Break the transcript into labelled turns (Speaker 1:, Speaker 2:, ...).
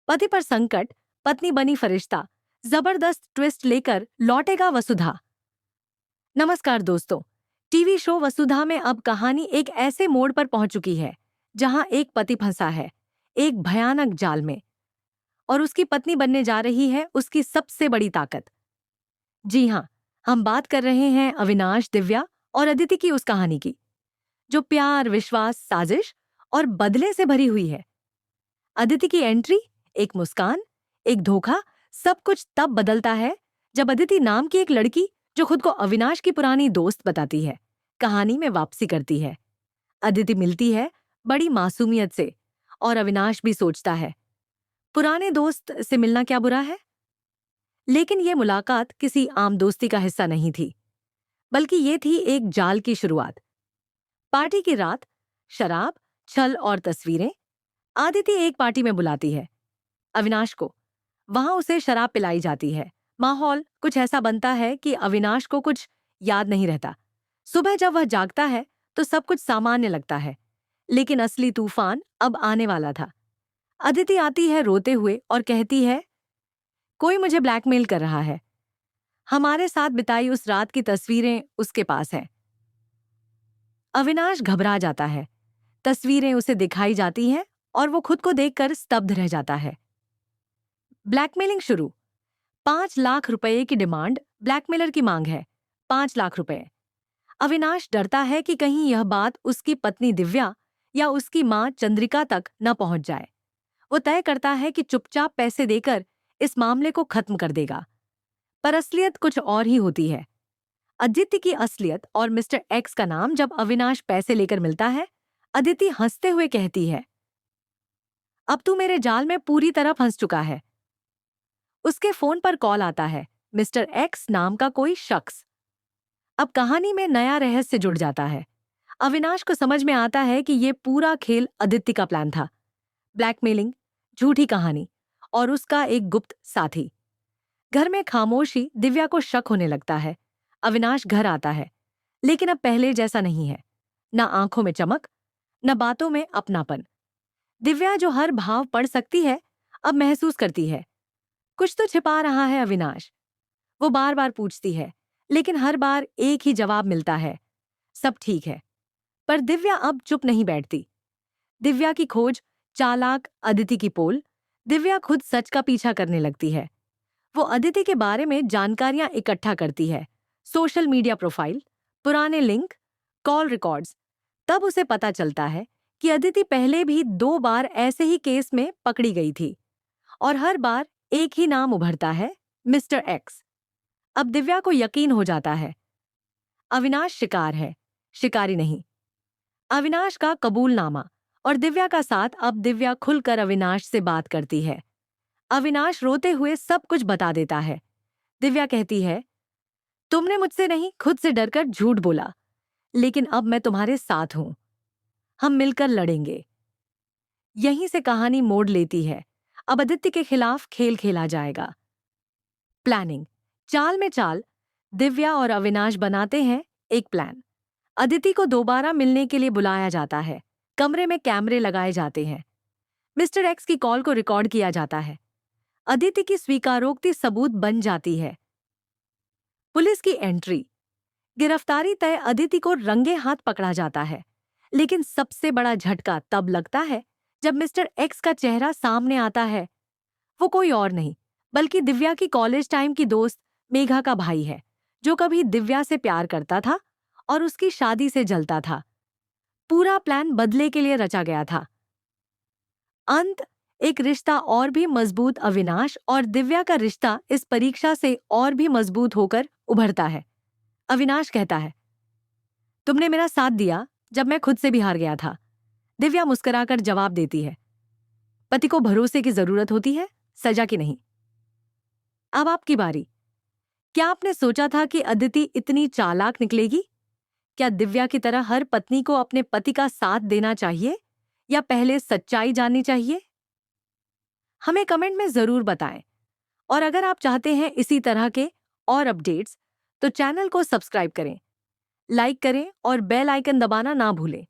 Speaker 1: पति पर संकट, पत्नी बनी फरिश्ता, जबरदस्त ट्विस्ट लेकर लौटेगा वसुधा। नमस्कार दोस्तों, टीवी शो वसुधा में अब कहानी एक ऐसे मोड़ पर पहुंच चुकी है जहां एक पति फंसा है एक भयानक जाल में, और उसकी पत्नी बनने जा रही है उसकी सबसे बड़ी ताकत। जी हाँ, हम बात कर रहे हैं अविनाश, दिव्या और अदिति की उस कहानी की जो प्यार, विश्वास, साजिश और बदले से भरी हुई है। अदिति की एंट्री, एक मुस्कान, एक धोखा, सब कुछ तब बदलता है जब अदिति नाम की एक लड़की, जो खुद को अविनाश की पुरानी दोस्त बताती है, कहानी में वापसी करती है। अदिति मिलती है बड़ी मासूमियत से, और अविनाश भी सोचता है पुराने दोस्त से मिलना क्या बुरा है। लेकिन ये मुलाकात किसी आम दोस्ती का हिस्सा नहीं थी, बल्कि ये थी एक जाल की शुरुआत। पार्टी की रात, शराब, छल और तस्वीरें। आदिति एक पार्टी में बुलाती है अविनाश को। वहां उसे शराब पिलाई जाती है। माहौल कुछ ऐसा बनता है कि अविनाश को कुछ याद नहीं रहता। सुबह जब वह जागता है तो सब कुछ सामान्य लगता है, लेकिन असली तूफान अब आने वाला था। अदिति आती है रोते हुए और कहती है, कोई मुझे ब्लैकमेल कर रहा है। हमारे साथ बिताई उस रात की तस्वीरें उसके पास हैं। अविनाश घबरा जाता है। तस्वीरें उसे दिखाई जाती हैं और वो खुद को देखकर स्तब्ध रह जाता है। ब्लैकमेलिंग शुरू। 5 लाख रुपए की डिमांड, ब्लैकमेलर की मांग है 5 लाख रुपए। अविनाश डरता है कि कहीं यह बात उसकी पत्नी दिव्या या उसकी मां चंद्रिका तक न पहुंच जाए। वो तय करता है कि चुपचाप पैसे देकर इस मामले को खत्म कर देगा। पर असलियत कुछ और ही होती है। अदिति की असलियत और मिस्टर एक्स का नाम जब अविनाश पैसे लेकर मिलता है, अदिति हंसते हुए कहती है, अब तू मेरे जाल में पूरी तरह फंस चुका है। उसके फोन पर कॉल आता है, मिस्टर एक्स नाम का कोई शख्स। अब कहानी में नया रहस्य जुड़ जाता है। अविनाश को समझ में आता है कि ये पूरा खेल अदिति का प्लान था। ब्लैकमेलिंग, झूठी कहानी और उसका एक गुप्त साथी। घर में खामोशी। दिव्या को शक होने लगता है। अविनाश घर आता है, लेकिन अब पहले जैसा नहीं है। न आंखों में चमक, न बातों में अपनापन। दिव्या जो हर भाव पढ़ सकती है, अब महसूस करती है कुछ तो छिपा रहा है अविनाश। वो बार बार पूछती है, लेकिन हर बार एक ही जवाब मिलता है, सब ठीक है। पर दिव्या अब चुप नहीं बैठती। दिव्या की खोज, चालाक अदिति की पोल। दिव्या खुद सच का पीछा करने लगती है। वो अदिति के बारे में जानकारियां इकट्ठा करती है, सोशल मीडिया प्रोफाइल, पुराने लिंक, कॉल रिकॉर्ड्स। तब उसे पता चलता है कि अदिति पहले भी 2 बार ऐसे ही केस में पकड़ी गई थी, और हर बार एक ही नाम उभरता है, मिस्टर एक्स। अब दिव्या को यकीन हो जाता है, अविनाश शिकार है, शिकारी नहीं। अविनाश का कबूलनामा और दिव्या का साथ। अब दिव्या खुलकर अविनाश से बात करती है। अविनाश रोते हुए सब कुछ बता देता है। दिव्या कहती है, तुमने मुझसे नहीं, खुद से डरकर झूठ बोला, लेकिन अब मैं तुम्हारे साथ हूं। हम मिलकर लड़ेंगे। यहीं से कहानी मोड़ लेती है। अब आदित्य के खिलाफ खेल खेला जाएगा। प्लानिंग, चाल में चाल। दिव्या और अविनाश बनाते हैं एक प्लान। अदिति को दोबारा मिलने के लिए बुलाया जाता है। कमरे में कैमरे लगाए जाते हैं। मिस्टर एक्स की कॉल को रिकॉर्ड किया जाता है। अदिति की स्वीकारोक्ति सबूत बन जाती है। पुलिस की एंट्री, गिरफ्तारी तय। अदिति को रंगे हाथ पकड़ा जाता है। लेकिन सबसे बड़ा झटका तब लगता है जब मिस्टर एक्स का चेहरा सामने आता है। वो कोई और नहीं, बल्कि दिव्या की कॉलेज टाइम की दोस्त मेघा का भाई है, जो कभी दिव्या से प्यार करता था और उसकी शादी से जलता था। पूरा प्लान बदले के लिए रचा गया था। अंत, एक रिश्ता और भी मजबूत। अविनाश और दिव्या का रिश्ता इस परीक्षा से और भी मजबूत होकर उभरता है। अविनाश कहता है, तुमने मेरा साथ दिया जब मैं खुद से भी हार गया था। दिव्या मुस्कुराकर जवाब देती है, पति को भरोसे की जरूरत होती है, सजा की नहीं। अब आपकी बारी। क्या आपने सोचा था कि अदिति इतनी चालाक निकलेगी? क्या दिव्या की तरह हर पत्नी को अपने पति का साथ देना चाहिए, या पहले सच्चाई जाननी चाहिए? हमें कमेंट में जरूर बताएं। और अगर आप चाहते हैं इसी तरह के और अपडेट्स, तो चैनल को सब्सक्राइब करें, लाइक करें और बेल आइकन दबाना ना भूलें।